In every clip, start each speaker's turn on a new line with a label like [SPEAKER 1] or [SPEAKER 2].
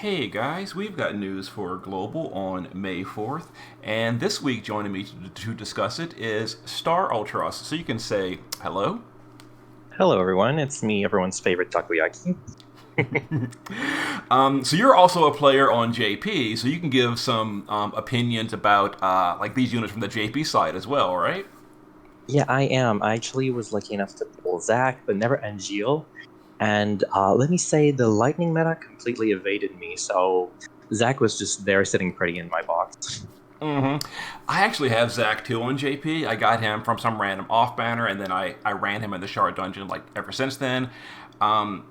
[SPEAKER 1] Hey guys, we've got news for Global on May 4th, and this week joining me to discuss it is StarUltros. So you can say hello.
[SPEAKER 2] Hello, everyone. It's me, everyone's favorite takoyaki.
[SPEAKER 1] So you're also a player on JP, so you can give some opinions about like these units from the JP side as well, right?
[SPEAKER 2] Yeah, I am. I actually was lucky enough to pull Zack, but never Angeal. And let me say, the lightning meta completely evaded me. So Zack was just there sitting pretty in my box.
[SPEAKER 1] I actually have Zack too on JP. I got him from some random off banner, and then I ran him in the Shard Dungeon like ever since then.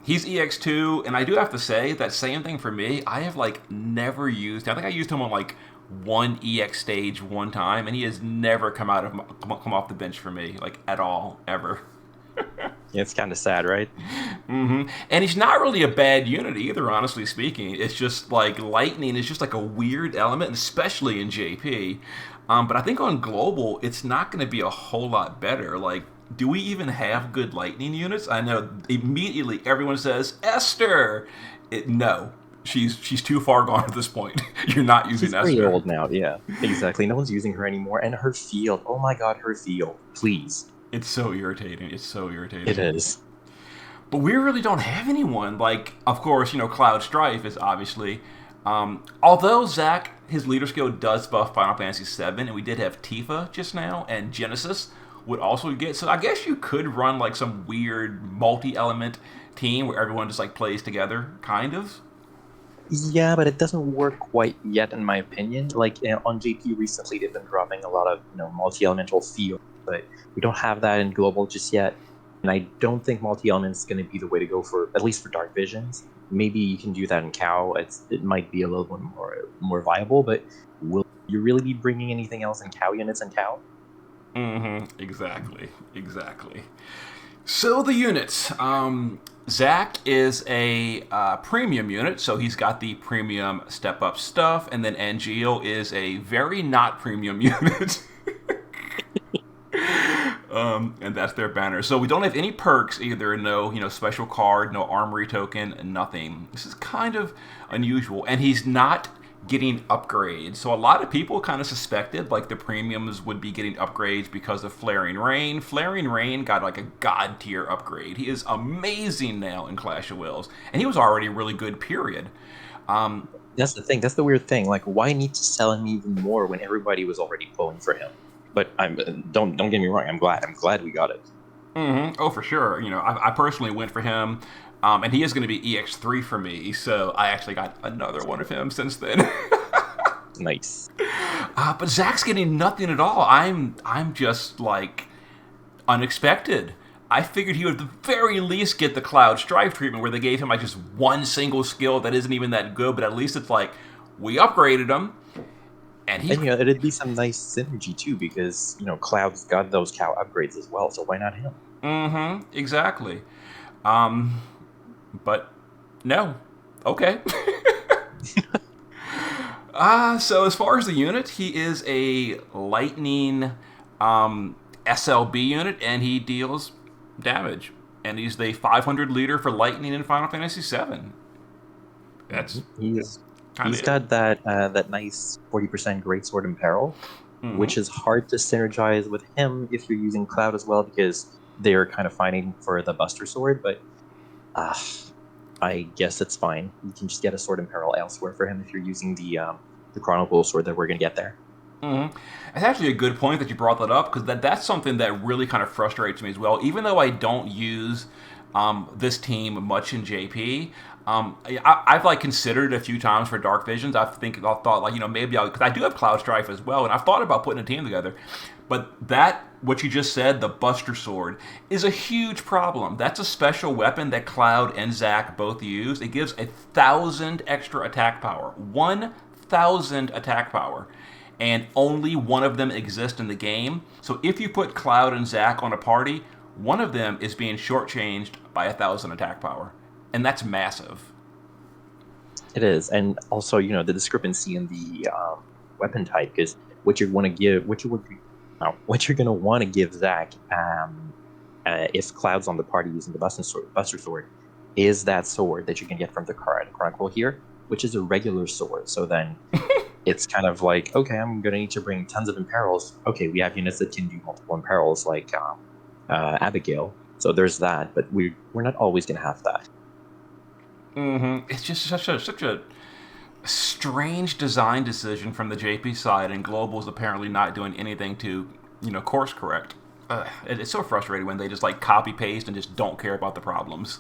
[SPEAKER 1] He's EX2, and I do have to say that same thing for me. I have like never used. I think I used him on like one EX stage one time, and he has never come off the bench for me like at all ever.
[SPEAKER 2] Yeah, it's kind of sad, right?
[SPEAKER 1] And he's not really a bad unit either, honestly speaking. It's just like lightning is just like a weird element, especially in JP. But I think on global, it's not going to be a whole lot better. Like, do we even have good lightning units? I know immediately everyone says Esther. No, she's too far gone at this point. You're not using
[SPEAKER 2] She's pretty
[SPEAKER 1] Esther.
[SPEAKER 2] old now. Yeah, exactly. No one's using her anymore. And her field. Oh my god, her field. Please.
[SPEAKER 1] It's so irritating. It's so
[SPEAKER 2] It
[SPEAKER 1] irritating.
[SPEAKER 2] is.
[SPEAKER 1] But we really don't have anyone. Like, of course, Cloud Strife is obviously. Although Zack, his leader skill does buff Final Fantasy VII, and we did have Tifa just now, and Genesis would also get. So I guess you could run like some weird multi-element team where everyone just like plays together, kind of.
[SPEAKER 2] Yeah, but it doesn't work quite yet, in my opinion. Like on JP recently, they've been dropping a lot of multi-elemental field, but we don't have that in global just yet. And I don't think multi-element is going to be the way to go for at least for dark visions. Maybe you can do that in cow. It might be a little bit more viable, but will you really be bringing anything else in cow units in cow?
[SPEAKER 1] Exactly. Exactly. So the units. Zack is a premium unit, so he's got the premium step up stuff, and then Angeal is a very not premium unit. And that's their banner. So we don't have any perks either. No, special card, no armory token, nothing. This is kind of unusual, and he's not getting upgrades. So a lot of people kind of suspected like the premiums would be getting upgrades because of Flaring Rain. Flaring Rain got like a god tier upgrade. He is amazing now in Clash of Wills, and he was already really good. Period.
[SPEAKER 2] That's the thing. That's the weird thing. Like, why need to sell him even more when everybody was already pulling for him? But I'm don't get me wrong. I'm glad. I'm glad we got it.
[SPEAKER 1] Oh, for sure. I personally went for him, and he is going to be EX3 for me. So I actually got another one of him since then.
[SPEAKER 2] Nice.
[SPEAKER 1] But Zack's getting nothing at all. I'm just like unexpected. I figured he would at the very least get the Cloud Strife treatment where they gave him like just one single skill that isn't even that good, but at least it's like we upgraded him, and he.
[SPEAKER 2] And it'd be some nice synergy too, because Cloud's got those cow upgrades as well. So why not him?
[SPEAKER 1] Exactly. Um, but no. Okay. So as far as the unit, he is a lightning SLB unit, and he deals damage. And he's the 500 leader for lightning in Final Fantasy VII. That's
[SPEAKER 2] He's
[SPEAKER 1] kind of
[SPEAKER 2] he's
[SPEAKER 1] it.
[SPEAKER 2] got that nice 40% Greatsword in Peril,
[SPEAKER 1] Mm-hmm.
[SPEAKER 2] which is hard to synergize with him if you're using Cloud as well, because they're kind of fighting for the Buster Sword. But uh, I guess it's fine. You can just get a Sword in Peril elsewhere for him if you're using the Chronicle Sword that we're gonna get there.
[SPEAKER 1] It's actually a good point that you brought that up because that's something that really kind of frustrates me as well. Even though I don't use this team much in JP, I've like considered it a few times for Dark Visions. I've thought like maybe I'll because I do have Cloud Strife as well, and I've thought about putting a team together. But that what you just said, the Buster Sword, is a huge problem. That's a special weapon that Cloud and Zack both use. It gives 1,000 extra attack power. 1,000 attack power, and only one of them exists in the game. So if you put Cloud and Zack on a party, one of them is being shortchanged by 1,000 attack power, and that's massive.
[SPEAKER 2] It is, and also the discrepancy in the weapon type, because what you're going to give, what you're going to want to give Zack, if Cloud's on the party using the Buster Sword, is that sword that you can get from the card Chronicle here. which is a regular sword. So then it's kind of like, okay, I'm going to need to bring tons of imperils. Okay, we have units that can do multiple imperils, like Abigail. So there's that, but we're not always going to have that.
[SPEAKER 1] It's just such a strange design decision from the JP side, and Global's apparently not doing anything to, course correct. It's so frustrating when they just like copy paste and just don't care about the problems.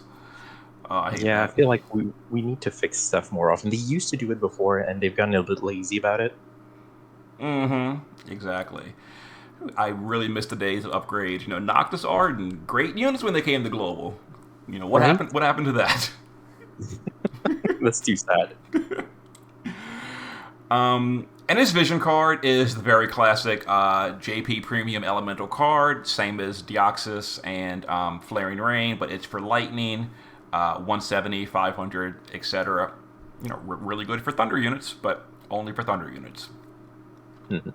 [SPEAKER 1] I hate
[SPEAKER 2] Yeah, I
[SPEAKER 1] that.
[SPEAKER 2] feel like we need to fix stuff more often. They used to do it before, and they've gotten a little bit lazy about it.
[SPEAKER 1] Exactly. I really miss the days of upgrades. Noctis Arden, great units when they came to Global. What
[SPEAKER 2] Right?
[SPEAKER 1] happened? What happened to that?
[SPEAKER 2] That's too sad.
[SPEAKER 1] And his vision card is the very classic JP Premium Elemental card, same as Deoxys and Flaring Rain, but it's for Lightning, 170, 500, etc. Really good for Thunder units, but only for Thunder units.
[SPEAKER 2] Mhm.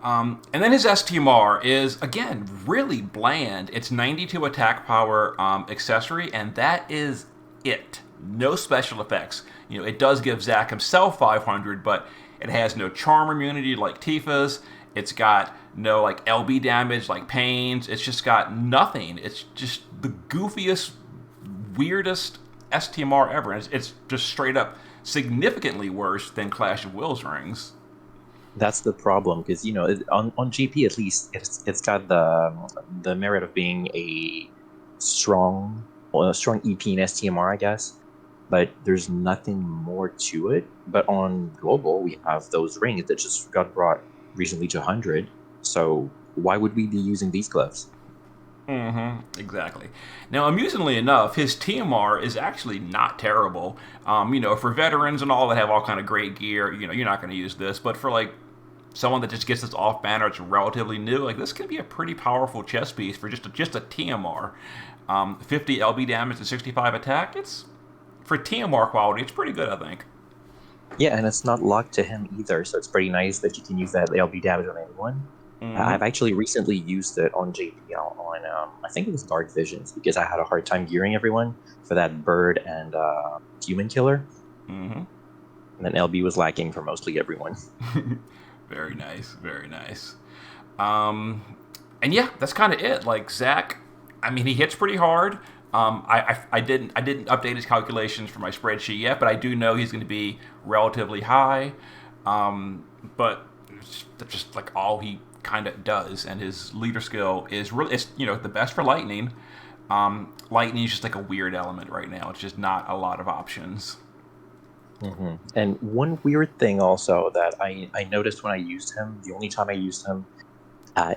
[SPEAKER 1] And then his STMR is, again, really bland. It's 92 attack power accessory, and that is it. No special effects. It does give Zack himself 500, but it has no charm immunity like Tifa's. It's got no like LB damage like Pain's. It's just got nothing. It's just the goofiest, weirdest STMR ever. And it's just straight up significantly worse than Clash of Wills rings.
[SPEAKER 2] That's the problem because on GP at least it's got the merit of being a strong EP and STMR, I guess. But there's nothing more to it. But on global, we have those rings that just got brought recently to 100. So why would we be using these gloves?
[SPEAKER 1] Exactly. Now, amusingly enough, his TMR is actually not terrible. For veterans and all that have all kind of great gear, you're not going to use this. But for like someone that just gets this off banner, it's relatively new. Like this could be a pretty powerful chess piece for just a TMR. 50 LB damage and 65 attack. It's for TMR quality. It's pretty good, I think.
[SPEAKER 2] Yeah, and it's not locked to him either, so it's pretty nice that you can use that LB damage on anyone. I've actually recently used it on JPL on I think it was Dark Visions because I had a hard time gearing everyone for that bird and human killer, and then LB was lacking for mostly everyone.
[SPEAKER 1] Very nice, very nice. And yeah, that's kind of it. Like Zack, I mean, he hits pretty hard. I didn't update his calculations for my spreadsheet yet, but I do know he's going to be relatively high. But that's just like all he kind of does, and his leader skill is really it's the best for lightning. Lightning is just like a weird element right now. It's just not a lot of options.
[SPEAKER 2] And one weird thing also that I noticed when I used him, the only time I used him,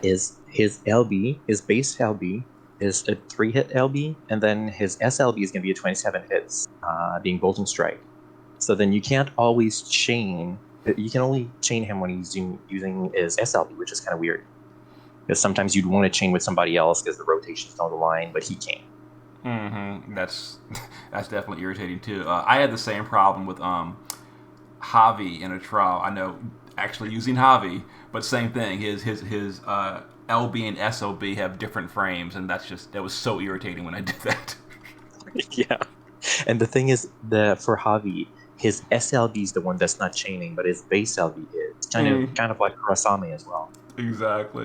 [SPEAKER 2] is his LB, his base LB is a 3-hit LB, and then his SLB is going to be a 27 hits, being Bolt and Strike. So then you can't always chain. You can only chain him when he's using his SLB, which is kind of weird. Because sometimes you'd want to chain with somebody else because the rotation's down the line, but he can't.
[SPEAKER 1] That's definitely irritating too. I had the same problem with Javi in a trial. I know actually using Javi, but same thing. His LB and SOB have different frames, and that was so irritating when I did that.
[SPEAKER 2] Yeah. And the thing is, for Javi, his SLB is the one that's not chaining, but his base LB is kind of like Kurasame as well.
[SPEAKER 1] Exactly.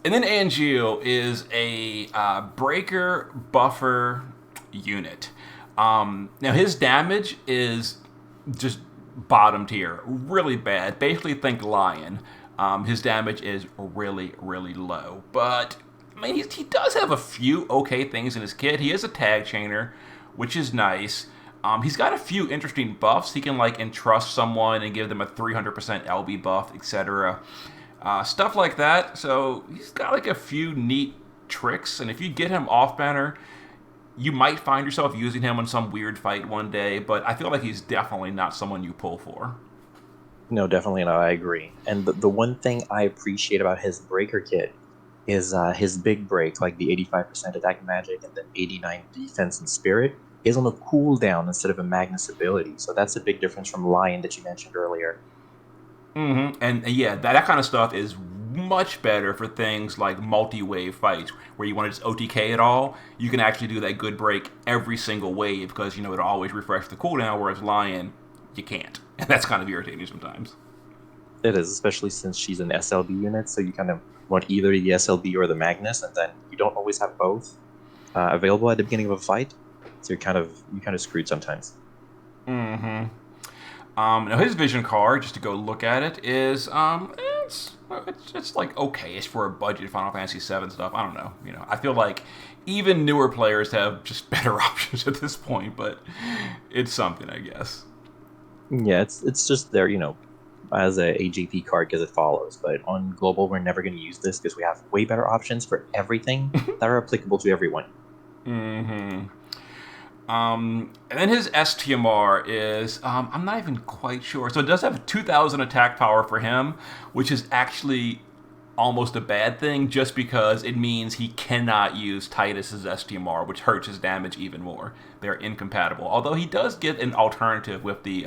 [SPEAKER 1] And then Angeal is a breaker buffer unit. Now his damage is just bottom tier, really bad. Basically, think Lion. His damage is really, really low, but I mean he does have a few okay things in his kit. He is a tag chainer, which is nice. He's got a few interesting buffs. He can like entrust someone and give them a 300% LB buff, etc. Stuff like that. So he's got like a few neat tricks, and if you get him off banner, you might find yourself using him in some weird fight one day. But I feel like he's definitely not someone you pull for.
[SPEAKER 2] No, definitely not. I agree. And the one thing I appreciate about his breaker kit is his big break, like the 85% attack magic and then 89 defense and spirit, is on a cooldown instead of a Magnus ability. So that's a big difference from Lion that you mentioned earlier.
[SPEAKER 1] And yeah, that kind of stuff is much better for things like multi-wave fights where you want to just OTK it all. You can actually do that good break every single wave because, it'll always refresh the cooldown, whereas Lion, you can't. And that's kind of irritating sometimes.
[SPEAKER 2] It is, especially since she's an SLB unit, so you kind of want either the SLB or the Magnus, and then you don't always have both available at the beginning of a fight. So you're kind of screwed sometimes.
[SPEAKER 1] Mm-hmm. Now his vision card, just to go look at it, is it's like okay-ish for a budget Final Fantasy VII stuff. I don't know. I feel like even newer players have just better options at this point, but it's something, I guess.
[SPEAKER 2] Yeah, it's just there, as a AJP card because it follows. But on global, we're never going to use this because we have way better options for everything that are applicable to everyone.
[SPEAKER 1] Mm-hmm. And then his STMR is, I'm not even quite sure. So it does have 2,000 attack power for him, which is actually almost a bad thing just because it means he cannot use Titus's STMR, which hurts his damage even more. They're incompatible. Although he does get an alternative with the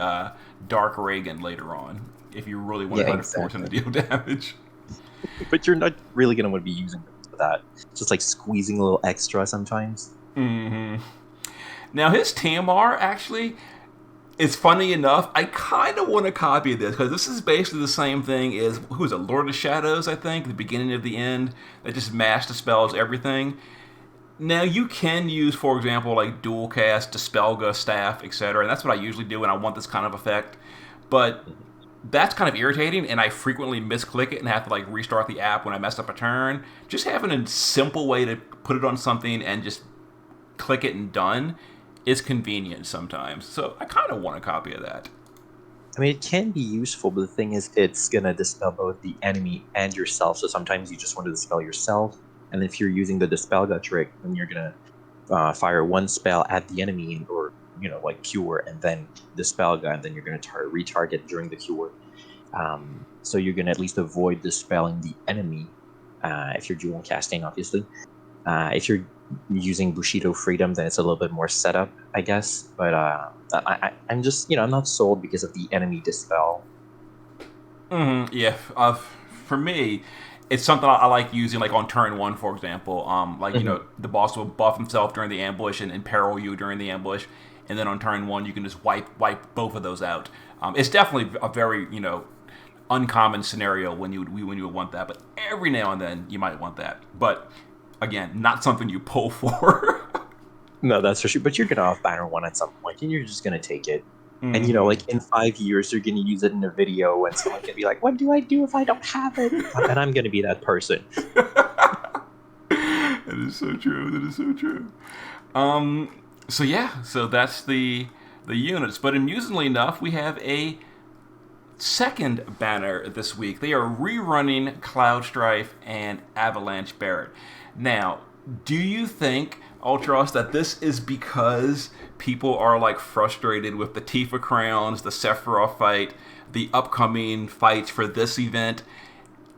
[SPEAKER 1] Dark Reagan later on, if you really want to try to force him to deal damage.
[SPEAKER 2] But you're not really going to want to be using them for that. It's just like squeezing a little extra sometimes.
[SPEAKER 1] Mm-hmm. Now, his TMR, actually, it's funny enough, I kind of want to copy this, because this is basically the same thing as, who is it, Lord of Shadows, I think, the beginning of the end, that just mass dispels everything. Now, you can use, for example, like dual cast, Dispelga, Staff, etc., and that's what I usually do when I want this kind of effect, but that's kind of irritating, and I frequently misclick it and have to like restart the app when I mess up a turn. Just having a simple way to put it on something and just click it and done is convenient sometimes. So I kind of want a copy of that.
[SPEAKER 2] I mean, it can be useful, but the thing is, it's going to dispel both the enemy and yourself. So sometimes you just want to dispel yourself. And if you're using the Dispelga trick, then you're going to fire one spell at the enemy, or, like Cure, and then Dispelga, and then you're going to retarget during the Cure. So you're going to at least avoid dispelling the enemy if you're dual casting, obviously. If you're using Bushido Freedom, then it's a little bit more setup, I guess. But I'm just, I'm not sold because of the enemy dispel.
[SPEAKER 1] Mm-hmm, yeah. For me, it's something I like using, like on turn 1, for example. The boss will buff himself during the ambush and imperil you during the ambush, and then on turn 1 you can just wipe both of those out. It's definitely a very uncommon scenario when you would want that, but every now and then you might want that. But again, not something you pull for.
[SPEAKER 2] No, that's for sure. But you're going to off-banner one at some point, and you're just going to take it.
[SPEAKER 1] Mm-hmm.
[SPEAKER 2] And, like, in 5 years, you're going to use it in a video, and someone's going to be like, what do I do if I don't have it? And I'm going to be that person.
[SPEAKER 1] That is so true. So that's the units. But amusingly enough, we have a second banner this week. They are rerunning Cloud Strife and Avalanche Barret. Now, do you think, Ultros, that this is because people are like frustrated with the Tifa crowns, the Sephiroth fight, the upcoming fights for this event?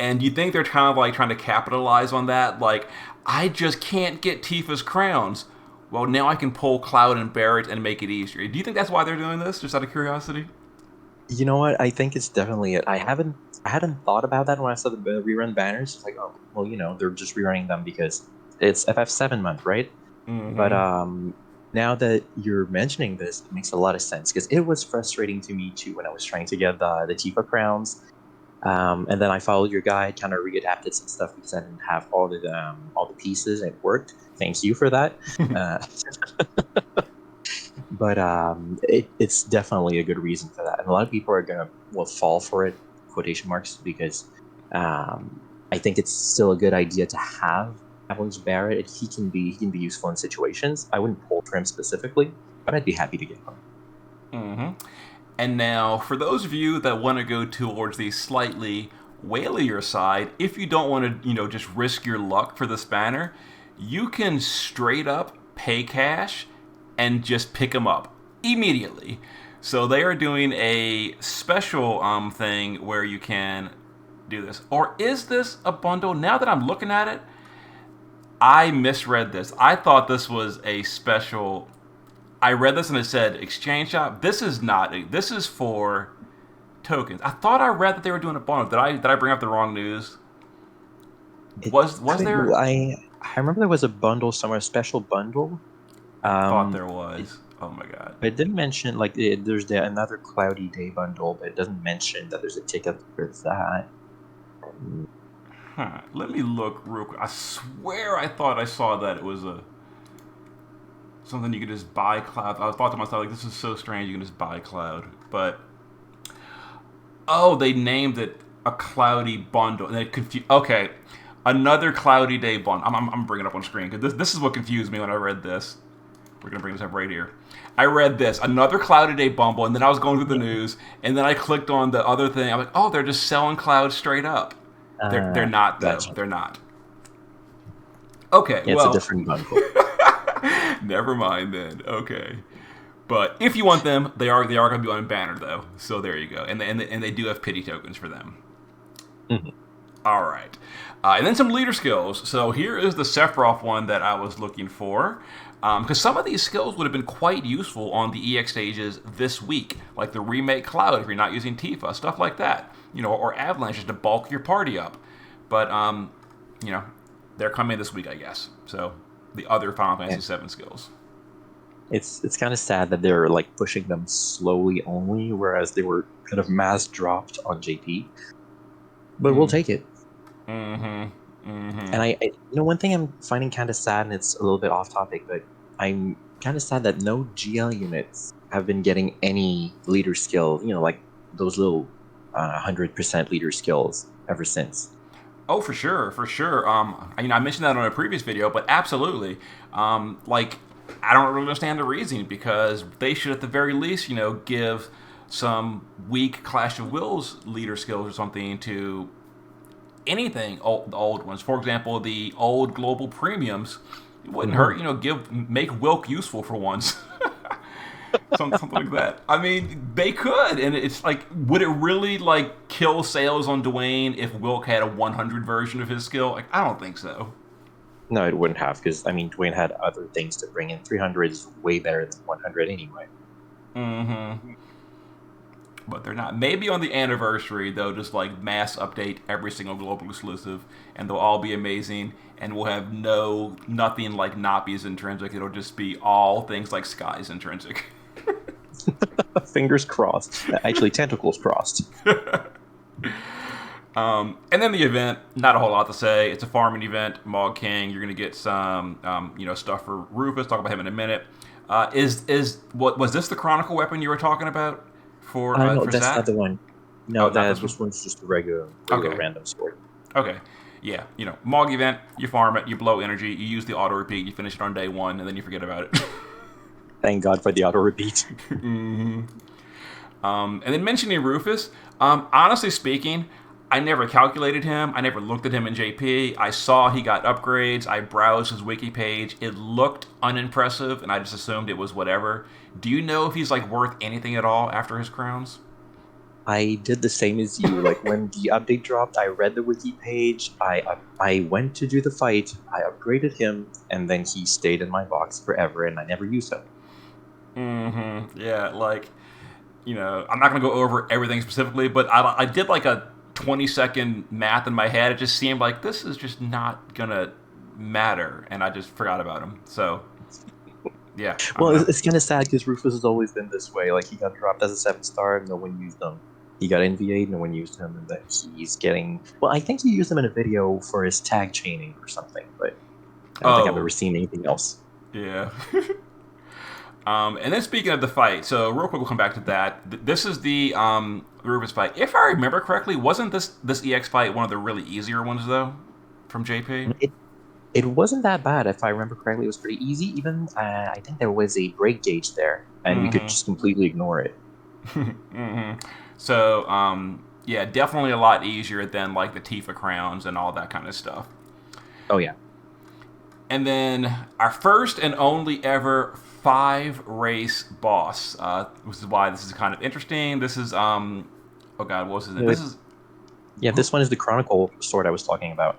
[SPEAKER 1] And do you think they're kind of like trying to capitalize on that? Like, I just can't get Tifa's crowns. Well, now I can pull Cloud and Barret and make it easier. Do you think that's why they're doing this, just out of curiosity?
[SPEAKER 2] You know what? I think it's definitely it. I hadn't thought about that when I saw the rerun banners. It's like, oh, well, they're just rerunning them because it's FF7 month, right?
[SPEAKER 1] Mm-hmm.
[SPEAKER 2] But now that you're mentioning this, it makes a lot of sense because it was frustrating to me too when I was trying to get the Tifa crowns, and then I followed your guide, kind of readapted some stuff because I didn't have all the pieces. It worked. Thank you for that. But it's definitely a good reason for that, and a lot of people are gonna fall for it, quotation marks, because I think it's still a good idea to have Avalanche Barret. He can be useful in situations. I wouldn't pull for him specifically, but I'd be happy to get him.
[SPEAKER 1] Mm-hmm. And now, for those of you that want to go towards the slightly whalier side, if you don't want to, just risk your luck for this banner, you can straight up pay cash and just pick them up immediately. So they are doing a special thing where you can do this. Or is this a bundle? Now that I'm looking at it, I misread this. I thought this was a special. I read this and it said exchange shop. This is not. This is for tokens. I thought I read that they were doing a bundle. Did I bring up the wrong news? Was there?
[SPEAKER 2] I remember there was a bundle somewhere, a special bundle.
[SPEAKER 1] I thought
[SPEAKER 2] Um,
[SPEAKER 1] there
[SPEAKER 2] it,
[SPEAKER 1] was. Oh my god.
[SPEAKER 2] but it didn't mention like there's another Cloudy Day bundle, but it doesn't mention that there's a ticket for that.
[SPEAKER 1] Huh. Let me look real quick. I swear I thought I saw that it was a something you could just buy cloud. I thought to myself, like, this is so strange. You can just buy cloud, but oh, they named it a cloudy bundle. And they Okay, another cloudy day bundle. I'm bringing it up on screen because this is what confused me when I read this. We're gonna bring this up right here. I read this another cloudy day bundle, and then I was going through the news, and then I clicked on the other thing. I'm like, oh, they're just selling cloud straight up. They're not though.
[SPEAKER 2] Gotcha.
[SPEAKER 1] They're not. Okay,
[SPEAKER 2] Yeah, it's a different bundle.
[SPEAKER 1] never mind then. Okay, but if you want them, they are going to be unbannered though. So there you go, and they do have pity tokens for them.
[SPEAKER 2] Mm-hmm.
[SPEAKER 1] All right, and then some leader skills. So here is the Sephiroth one that I was looking for. Because some of these skills would have been quite useful on the EX stages this week, like the remake Cloud if you're not using Tifa, stuff like that, or Avalanche just to bulk your party up. But they're coming this week, I guess. So the other Final Fantasy VII skills.
[SPEAKER 2] It's kind of sad that they're like pushing them slowly only, whereas they were kind of mass dropped on JP. But we'll take it.
[SPEAKER 1] Mm-hmm. Mm-hmm.
[SPEAKER 2] And I one thing I'm finding kind of sad, and it's a little bit off topic, but I'm kind of sad that no GL units have been getting any leader skill, like those little 100% leader skills ever since.
[SPEAKER 1] Oh, for sure, for sure. I mentioned that on a previous video, but absolutely. I don't really understand the reasoning because they should, at the very least, give some weak Clash of Wills leader skills or something to anything, the old ones. For example, the old global premiums. It wouldn't hurt, make Wilk useful for once. something like that. I mean, they could, and it's like, would it really like kill sales on Dwayne if Wilk had a 100 version of his skill? Like, I don't think so.
[SPEAKER 2] No, it wouldn't have, because I mean, Dwayne had other things to bring in. 300 is way better than 100 anyway.
[SPEAKER 1] Mm-hmm. But they're not. Maybe on the anniversary, they'll just like mass update every single global exclusive, and they'll all be amazing, and we'll have nothing like Nappy's intrinsic. It'll just be all things like Sky's intrinsic.
[SPEAKER 2] Fingers crossed. Actually, tentacles crossed.
[SPEAKER 1] And then the event, not a whole lot to say. It's a farming event. Mog King, you're gonna get some, stuff for Rufus. Talk about him in a minute. What was this the Chronicle weapon you were talking about?
[SPEAKER 2] No,
[SPEAKER 1] for
[SPEAKER 2] that's
[SPEAKER 1] Zack?
[SPEAKER 2] not the one. No,
[SPEAKER 1] this
[SPEAKER 2] one's just a regular random sword.
[SPEAKER 1] Okay. Yeah, Mog event, you farm it, you blow energy, you use the auto repeat, you finish it on day 1, and then you forget about it.
[SPEAKER 2] Thank God for the auto repeat.
[SPEAKER 1] Mm-hmm. And then mentioning Rufus, honestly speaking, I never calculated him. I never looked at him in JP. I saw he got upgrades. I browsed his wiki page. It looked unimpressive, and I just assumed it was whatever. Do you know if he's like worth anything at all after his crowns?
[SPEAKER 2] I did the same as you. Like when the update dropped, I read the wiki page. I went to do the fight. I upgraded him, and then he stayed in my box forever, and I never used him.
[SPEAKER 1] Mm-hmm. Yeah, I'm not gonna go over everything specifically, but I did like a 20-second math in my head. It just seemed like this is just not gonna matter, and I just forgot about him. So, yeah.
[SPEAKER 2] Well, it's kind of sad because Rufus has always been this way. Like he got dropped as a 7-star, no one used him. He got NVA'd, no one used him, and then he's getting. Well, I think he used him in a video for his tag chaining or something, but I don't think I've ever seen anything else.
[SPEAKER 1] Yeah. And then speaking of the fight, so real quick we'll come back to that. This is the Rufus fight. If I remember correctly, wasn't this EX fight one of the really easier ones though, from JP?
[SPEAKER 2] It wasn't that bad. If I remember correctly, it was pretty easy. Even I think there was a break gauge there, and we could just completely ignore it.
[SPEAKER 1] Mm-hmm. So yeah, definitely a lot easier than like the Tifa crowns and all that kind of stuff.
[SPEAKER 2] Oh yeah.
[SPEAKER 1] And then our first and only ever 5-race boss. This is why this is kind of interesting. This is oh god, what was his name? This is
[SPEAKER 2] this one is the Chronicle sword I was talking about.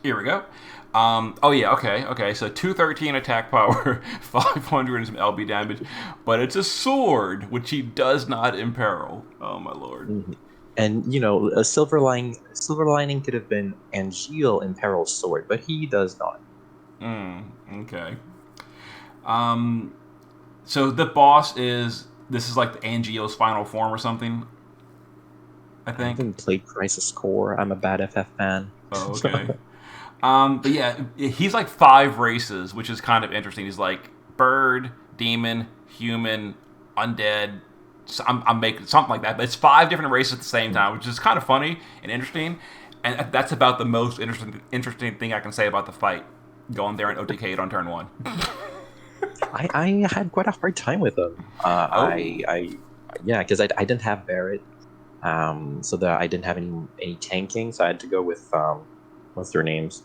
[SPEAKER 1] Here we go. Oh yeah, okay. So 213 attack power, 500 and some LB damage, but it's a sword which he does not imperil. Oh my lord.
[SPEAKER 2] Mm-hmm. And a silver lining could have been Angeal in Peril's sword, but he does not.
[SPEAKER 1] Okay. Um, so the boss this is like the Angio's final form or something, I
[SPEAKER 2] I
[SPEAKER 1] think.
[SPEAKER 2] haven't played Crisis Core. I'm a bad FF fan.
[SPEAKER 1] Oh, okay. But yeah, he's like 5 races, which is kind of interesting. He's like bird, demon, human, undead. So I'm making something like that, but it's 5 different races at the same time, which is kind of funny and interesting. And that's about the most interesting thing I can say about the fight. Going there and OTK it on turn 1.
[SPEAKER 2] I had quite a hard time with them.
[SPEAKER 1] Oh.
[SPEAKER 2] Yeah, because I didn't have Barrett, so that I didn't have any tanking, so I had to go with what's their names,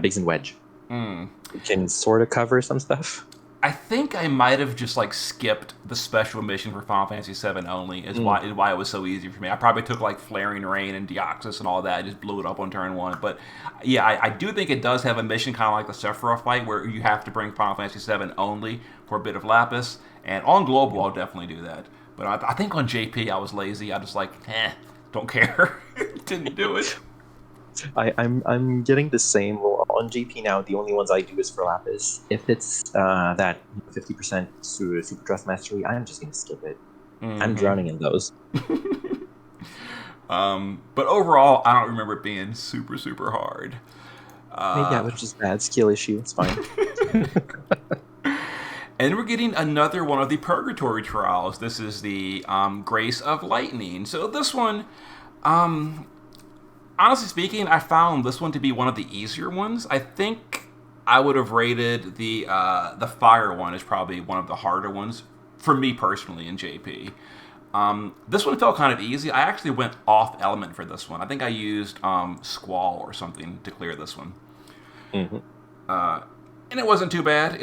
[SPEAKER 2] Biggs and Wedge,
[SPEAKER 1] Hmm.
[SPEAKER 2] who can sort of cover some stuff.
[SPEAKER 1] I think I might have just like skipped the special mission for Final Fantasy VII only. Is why it was so easy for me. I probably took like Flaring Rain and Deoxys and all that. I just blew it up on turn 1. But yeah, I do think it does have a mission kind of like the Sephiroth fight where you have to bring Final Fantasy VII only for a bit of Lapis. And on global, I'll definitely do that. But I think on JP I was lazy. I just like, don't care. Didn't do it.
[SPEAKER 2] I'm getting the same. Well, on GP now, the only ones I do is for Lapis. If it's that 50% Super Trust Mastery, I'm just gonna skip it. I'm drowning in those.
[SPEAKER 1] But overall, I don't remember it being super, super hard.
[SPEAKER 2] Maybe I was just bad skill issue. It's fine.
[SPEAKER 1] And we're getting another one of the Purgatory trials. This is the Grace of Lightning. So this one, honestly speaking, I found this one to be one of the easier ones. I think I would have rated the Fire one as probably one of the harder ones for me personally in JP. This one felt kind of easy. I actually went off element for this one. I think I used Squall or something to clear this one.
[SPEAKER 2] Mm-hmm.
[SPEAKER 1] And it wasn't too bad.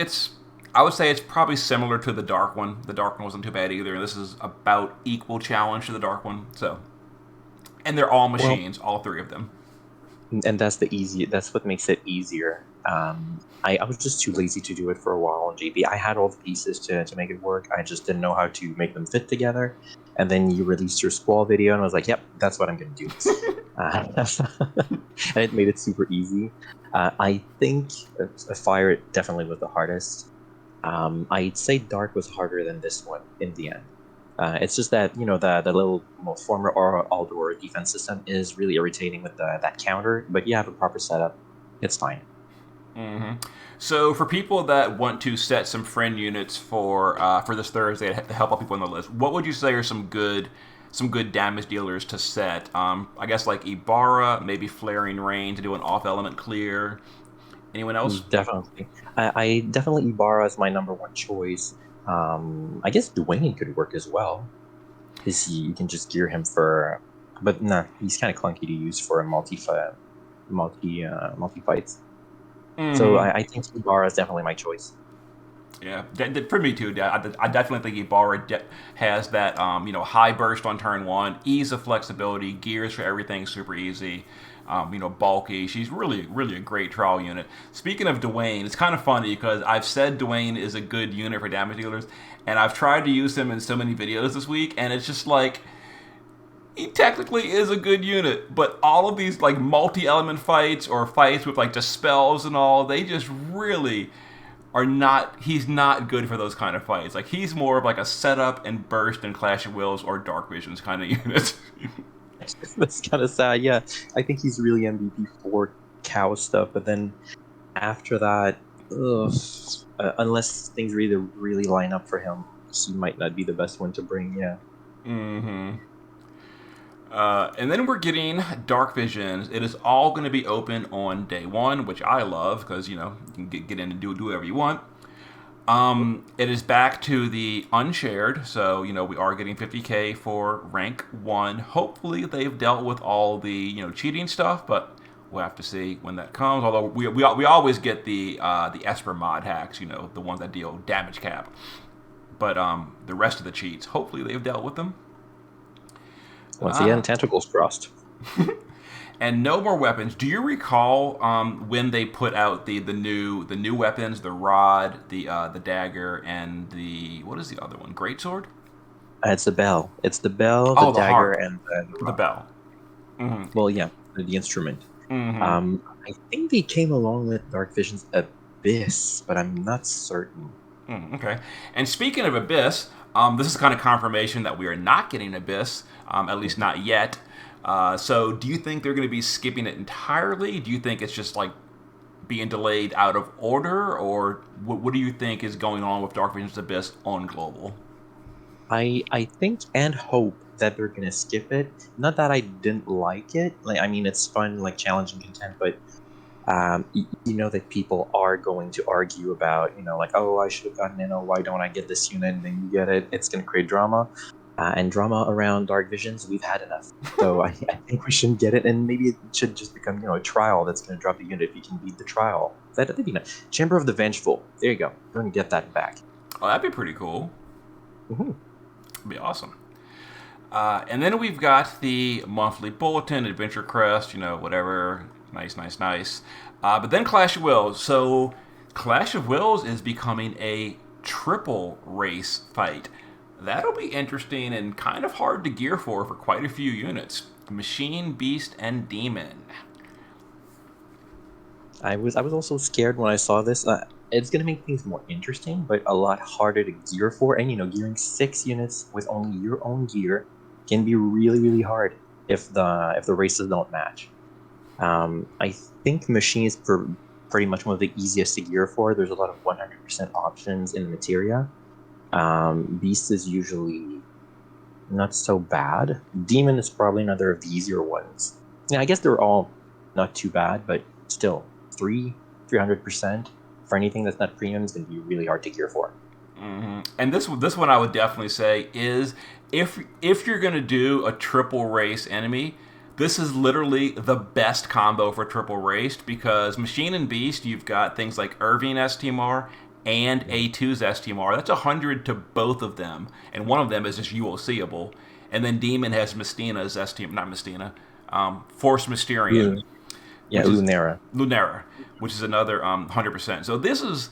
[SPEAKER 1] I would say it's probably similar to the Dark one. The Dark one wasn't too bad either. This is about equal challenge to the Dark one. So, and they're all machines, all 3 of them.
[SPEAKER 2] And that's what makes it easier. I was just too lazy to do it for a while on GB. I had all the pieces to make it work. I just didn't know how to make them fit together. And then you released your Squall video, and I was like, yep, that's what I'm going to do. And it made it super easy. I think Fire definitely was the hardest. I'd say Dark was harder than this one in the end. It's just that the little former Aldor defense system is really irritating with that counter. But you have a proper setup, it's fine.
[SPEAKER 1] Mm-hmm. So for people that want to set some friend units for this Thursday to help out people on the list, what would you say are some good damage dealers to set? I guess like Ibarra, maybe Flaring Rain to do an off element clear. Anyone else?
[SPEAKER 2] Definitely. I definitely Ibarra is my number 1 choice. I guess Dwayne could work as well. Because you can just gear him for, but no, he's kind of clunky to use for a multi fights.
[SPEAKER 1] Mm-hmm.
[SPEAKER 2] So I think Ibarra is definitely my choice.
[SPEAKER 1] Yeah, for me too. I definitely think Ibarra has that high burst on turn 1, ease of flexibility, gears for everything super easy. Bulky. She's really, really a great trial unit. Speaking of Dwayne, it's kind of funny because I've said Dwayne is a good unit for damage dealers, and I've tried to use him in so many videos this week, and it's just like, he technically is a good unit, but all of these like multi-element fights or fights with like dispels and all, they just really are not. He's not good for those kind of fights. Like he's more of like a setup and burst and Clash of Wills or Dark Visions kind of unit.
[SPEAKER 2] That's kind of sad. Yeah, I think he's really MVP for cow stuff, but then after that, unless things really, really line up for him, he might not be the best one to bring. Yeah.
[SPEAKER 1] Mm-hmm. And then we're getting Dark Visions. It is all going to be open on day 1, which I love because you can get in and do whatever you want. It is back to the Unshared, so we are getting 50k for rank 1. Hopefully they've dealt with all the cheating stuff, but we'll have to see when that comes. Although we always get the Esper mod hacks, the ones that deal damage cap. But the rest of the cheats, hopefully they've dealt with them.
[SPEAKER 2] Once again, tentacles crossed.
[SPEAKER 1] And no more weapons. Do you recall when they put out the new weapons, the rod, the dagger, and the what is the other one? Greatsword?
[SPEAKER 2] It's the bell. It's the bell, the
[SPEAKER 1] Oh, the
[SPEAKER 2] dagger,
[SPEAKER 1] harp,
[SPEAKER 2] and the
[SPEAKER 1] the
[SPEAKER 2] rod.
[SPEAKER 1] bell. Mm-hmm.
[SPEAKER 2] Well, yeah, the instrument.
[SPEAKER 1] Mm-hmm.
[SPEAKER 2] I think they came along with Dark Vision's Abyss, but I'm not certain.
[SPEAKER 1] Okay. And speaking of Abyss, this is kind of confirmation that we are not getting Abyss, at least
[SPEAKER 2] Mhm.
[SPEAKER 1] not yet. So, do you think they're going to be skipping it entirely? Do you think it's just like being delayed out of order, or what do you think is going on with Dark Vision's Abyss on global?
[SPEAKER 2] I think and hope that they're gonna skip it. Not that I didn't like it. Like I mean, it's fun, like challenging content, but you know that people are going to argue about, like, oh, I should have gotten in, oh, why don't I get this unit? And then you get it. It's going to create drama. And drama around Dark Visions, we've had enough. So I think we shouldn't get it. And maybe it should just become, a trial that's going to drop the unit if you can beat the trial. That'd be nice. Chamber of the Vengeful. There you go. We're going to get that back.
[SPEAKER 1] Oh, that'd be pretty cool.
[SPEAKER 2] Mhm.
[SPEAKER 1] That'd be awesome. And then we've got the monthly bulletin, Adventure Crest, whatever. Nice, nice, nice. But then Clash of Wills. So Clash of Wills is becoming a triple race fight. That'll be interesting and kind of hard to gear for quite a few units. Machine, Beast, and Demon.
[SPEAKER 2] I was also scared when I saw this. It's gonna make things more interesting, but a lot harder to gear for. And gearing 6 units with only your own gear can be really, really hard if the races don't match. I think machine is pretty much one of the easiest to gear for. There's a lot of 100% options in the materia. Beast is usually not so bad. Demon is probably another of the easier ones. Yeah, I guess they're all not too bad, but still, 300% for anything that's not premium is going to be really hard to gear for.
[SPEAKER 1] And this one I would definitely say is if you're gonna do a triple race enemy, this is literally the best combo for triple raced because Machine and Beast, you've got things like Irving STMR and A2's STMR. That's 100 to both of them, and one of them is just UOCable. And then Demon has Mystina's STM, not Mystina, Force Mysterian,
[SPEAKER 2] Lun- yeah,
[SPEAKER 1] which is
[SPEAKER 2] Lunera.
[SPEAKER 1] Lunera, which is another 100%. So this is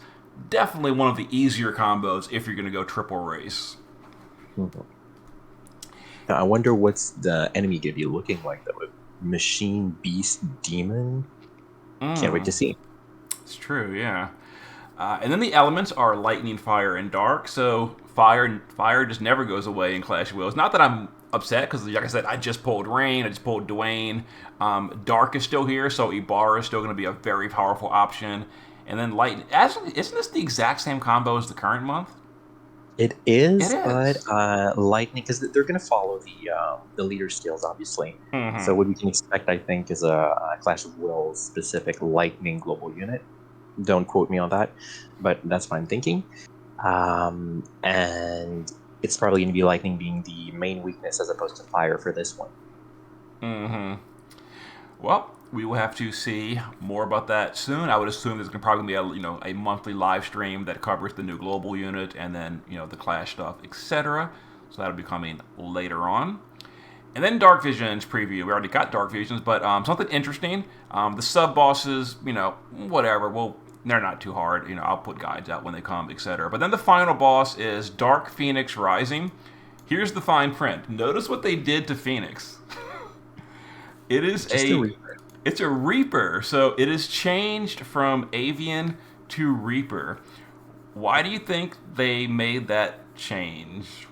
[SPEAKER 1] definitely one of the easier combos if you're going to go triple race.
[SPEAKER 2] Mhm. Now, I wonder what's the enemy going to be looking like, though. Machine, Beast, Demon? Can't wait to see.
[SPEAKER 1] It's true, yeah. And then the elements are lightning, fire, and dark. So fire just never goes away in Clash of Wills. Not that I'm upset because, like I said, I just pulled Rain, I just pulled Dwayne. Dark is still here, so Ibarra is still going to be a very powerful option. And then light. Actually, isn't this the exact same combo as the current month?
[SPEAKER 2] It
[SPEAKER 1] It
[SPEAKER 2] is, but
[SPEAKER 1] is.
[SPEAKER 2] lightning because they're going to follow the leader skills, obviously. So
[SPEAKER 1] Mm-hmm.
[SPEAKER 2] what we can expect, I think, is a Clash of Wills specific lightning global unit. Don't quote me on that, but that's what I'm thinking. And it's probably going to be lightning being the main weakness as opposed to fire for this one.
[SPEAKER 1] Mm-hmm. Well, we will have to see more about that soon. I would assume there's going to probably be a monthly live stream that covers the new global unit and then the Clash stuff, etc. So that'll be coming later on. And then Dark Visions preview. We already got Dark Visions, but something interesting. The sub bosses, whatever. Well, they're not too hard. I'll put guides out when they come, etc. But then the final boss is Dark Phoenix Rising. Here's the fine print. Notice what they did to Phoenix. It is
[SPEAKER 2] Just a Reaper.
[SPEAKER 1] it's a Reaper, so it is changed from Avian to Reaper. Why do you think they made that change?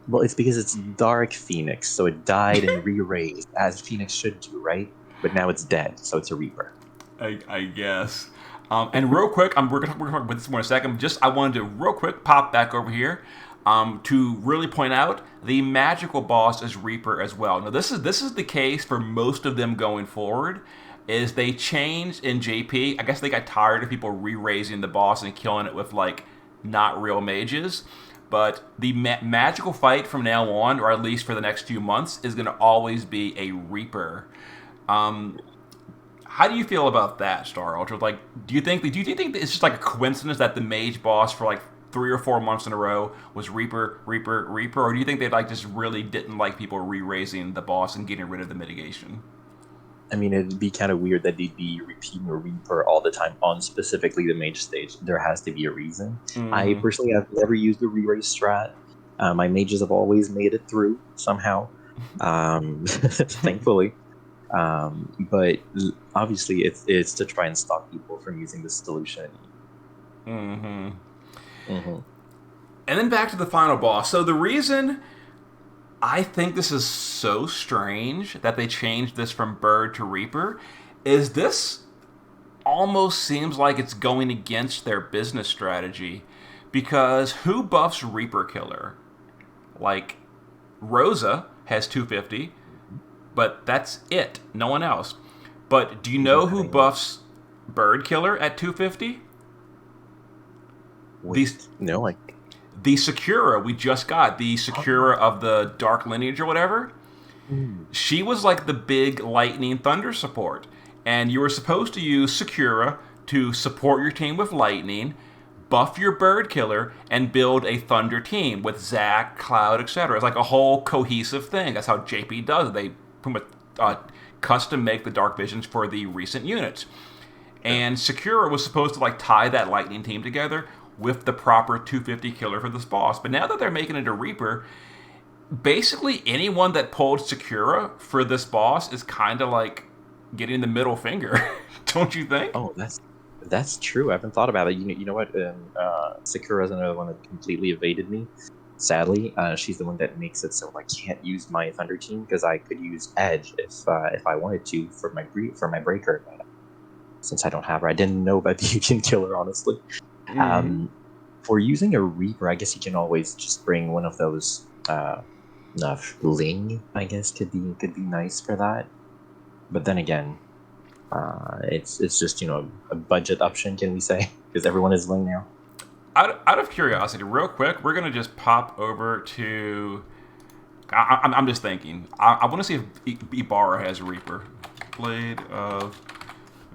[SPEAKER 2] Well, it's because it's Dark Phoenix, so it died and re-raised, as Phoenix should do, right? But now it's dead, so it's a Reaper.
[SPEAKER 1] I guess. And real quick, we're gonna talk about this more in a second. Just I wanted to real quick pop back over here to really point out the magical boss is Reaper as well. Now this is the case for most of them going forward. Is they changed in JP? I guess they got tired of people re-raising the boss and killing it with like not real mages. But the magical fight from now on, or at least for the next few months, is going to always be a Reaper. Um, how do you feel about that, StarUltros? Like, do you think it's just like a coincidence that the mage boss for like 3 or 4 months in a row was Reaper, Reaper, Reaper, or do you think they like just really didn't like people re-raising the boss and getting rid of the mitigation?
[SPEAKER 2] I mean, it'd be kind of weird that they'd be repeating a Reaper all the time on specifically the mage stage. There has to be a reason. I
[SPEAKER 1] Mm-hmm.
[SPEAKER 2] personally have never used the re-raise strat. My mages have always made it through somehow, thankfully. But obviously, it's to try and stop people from using this solution.
[SPEAKER 1] Mm-hmm.
[SPEAKER 2] Mm-hmm.
[SPEAKER 1] And then back to the final boss. So the reason I think this is so strange that they changed this from Bird to Reaper is this almost seems like it's going against their business strategy. Because who buffs Reaper Killer? Like, Rosa has 250, but that's it. No one else. But do you
[SPEAKER 2] We don't
[SPEAKER 1] know
[SPEAKER 2] have
[SPEAKER 1] who
[SPEAKER 2] anyone.
[SPEAKER 1] buffs Bird Killer at 250? These
[SPEAKER 2] Wait, no, like,
[SPEAKER 1] the Sakura we just got, the Sakura of the Dark Lineage or whatever.
[SPEAKER 2] hmm.
[SPEAKER 1] She was like the big lightning thunder support. And you were supposed to use Sakura to support your team with lightning, buff your bird killer, and build a thunder team with Zack, Cloud, etc. It's like a whole cohesive thing. That's how JP does it. They custom make the dark visions for the recent units.
[SPEAKER 2] Sure.
[SPEAKER 1] And Sakura was supposed to like tie that lightning team together with the proper 250 killer for this boss. But now that they're making it a Reaper, basically anyone that pulled Sakura for this boss is kind of like getting the middle finger. Don't you think?
[SPEAKER 2] Oh, that's true. I haven't thought about it. You know what? Sakura's another one that completely evaded me. Sadly, she's the one that makes it so I can't use my Thunder Team because I could use Edge if I wanted to for my breaker. But since I don't have her, I didn't know about the you can kill her honestly.
[SPEAKER 1] Mm-hmm.
[SPEAKER 2] Um, for using a Reaper, I guess you can always just bring one of those. Ling, I guess could be nice for that. But then again, it's just a budget option, can we say? Because everyone is Ling now.
[SPEAKER 1] Out of curiosity, real quick, we're gonna just pop over to. I'm just thinking. I want to see if Ibarra has Reaper. Blade of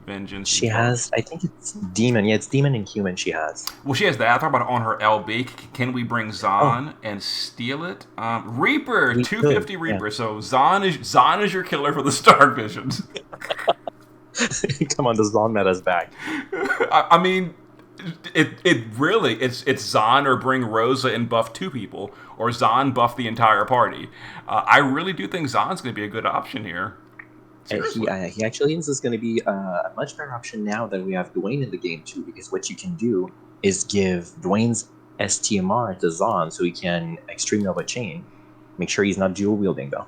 [SPEAKER 1] Vengeance
[SPEAKER 2] She
[SPEAKER 1] Ibarra.
[SPEAKER 2] has, I think it's demon. Yeah, it's demon and human. She has.
[SPEAKER 1] Well, she has that. I talk about it on her LB. Can we bring
[SPEAKER 2] Oh,
[SPEAKER 1] Zahn and steal it? Reaper,
[SPEAKER 2] we could.
[SPEAKER 1] 250
[SPEAKER 2] Yeah.
[SPEAKER 1] Reaper. So Zahn is your killer for the Stark Visions.
[SPEAKER 2] Come on, the Zon meta's back.
[SPEAKER 1] I mean, it really it's Zahn or bring Rosa and buff two people, or Zahn buff the entire party. I really do think Zahn's going to be a good option here. Seriously.
[SPEAKER 2] He actually is going to be a much better option now that we have Dwayne in the game too, because what you can do is give Dwayne's STMR to Zon so he can Extreme Nova Chain. Make sure he's not dual wielding though.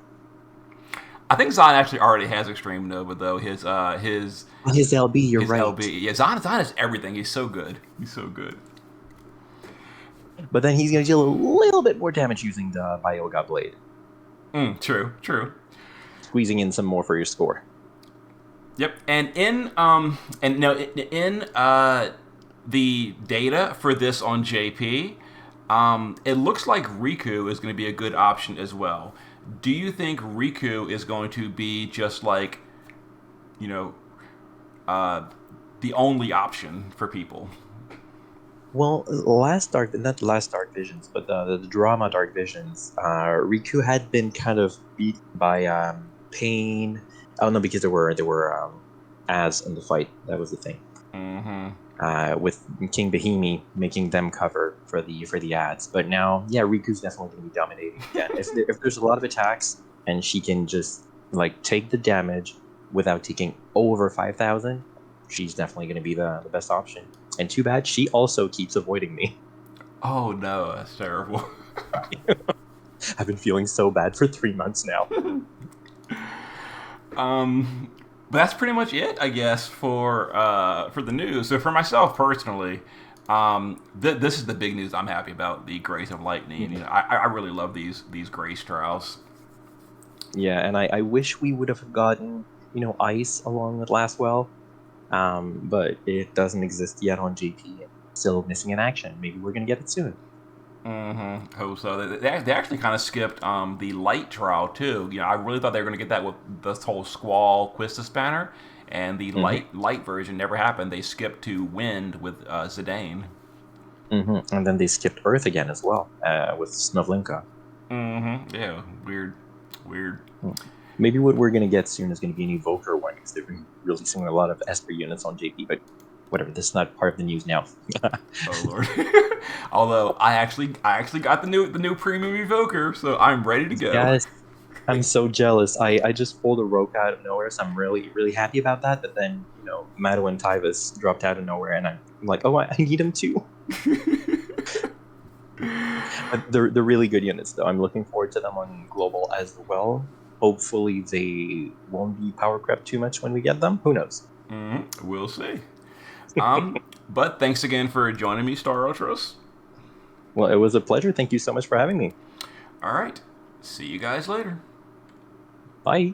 [SPEAKER 1] I think Zahn actually already has Extreme Nova though.
[SPEAKER 2] On his LB, you're
[SPEAKER 1] His
[SPEAKER 2] right.
[SPEAKER 1] LB. Yeah, Zahn has everything. He's so good. He's so good.
[SPEAKER 2] But then he's going to deal a little bit more damage using the Bioga Blade,
[SPEAKER 1] True.
[SPEAKER 2] squeezing in some more for your score.
[SPEAKER 1] Yep. And in the data for this on JP, it looks like Riku is going to be a good option as well. Do you think Riku is going to be just like, you know, the only option for people?
[SPEAKER 2] Well, not the last Dark Visions, but the drama Dark Visions, Riku had been kind of beat by Pain. Oh no, because there were ads in the fight. That was the thing.
[SPEAKER 1] Mm-hmm.
[SPEAKER 2] With King Bahimi making them cover for the ads. But now, yeah, Riku's definitely going to be dominating again. If there's a lot of attacks and she can just like take the damage without taking over 5,000, she's definitely going to be the best option. And too bad she also keeps avoiding me.
[SPEAKER 1] Oh no, that's terrible.
[SPEAKER 2] I've been feeling so bad for 3 months now.
[SPEAKER 1] But that's pretty much it, I guess, for the news. So for myself personally, this is the big news I'm happy about: the Grace of Lightning.
[SPEAKER 2] Mhm.
[SPEAKER 1] I really love these Grace trials.
[SPEAKER 2] Yeah, and I wish we would have gotten ice along with Lastwell, but it doesn't exist yet on JP. Still missing in action. Maybe we're gonna get it soon.
[SPEAKER 1] Mm-hmm. Hope so. They actually kind of skipped the light trial too. I really thought they were going to get that with this whole Squall Quista Spanner, and the
[SPEAKER 2] Mm-hmm.
[SPEAKER 1] light version never happened. They skipped to Wind with Zidane.
[SPEAKER 2] Mm-hmm. And then they skipped Earth again as well with Snovlinka.
[SPEAKER 1] Mm-hmm. Yeah. Weird.
[SPEAKER 2] Maybe what we're gonna get soon is gonna be a new Volker one because they've been releasing a lot of Esper units on JP. But whatever. This is not part of the news now.
[SPEAKER 1] Oh Lord. Although I actually got the new premium evoker, so I'm ready to go.
[SPEAKER 2] Yes, I'm so jealous. I just pulled a Rogue out of nowhere, so I'm really happy about that. But then, Mado and Tyvus dropped out of nowhere, and I'm like, oh, I need them too. But they're really good units, though. I'm looking forward to them on global as well. Hopefully, they won't be power crept too much when we get them. Who knows?
[SPEAKER 1] We'll see. But thanks again for joining me, StarUltros.
[SPEAKER 2] Well, it was a pleasure. Thank you so much for having me.
[SPEAKER 1] All right. See you guys later.
[SPEAKER 2] Bye.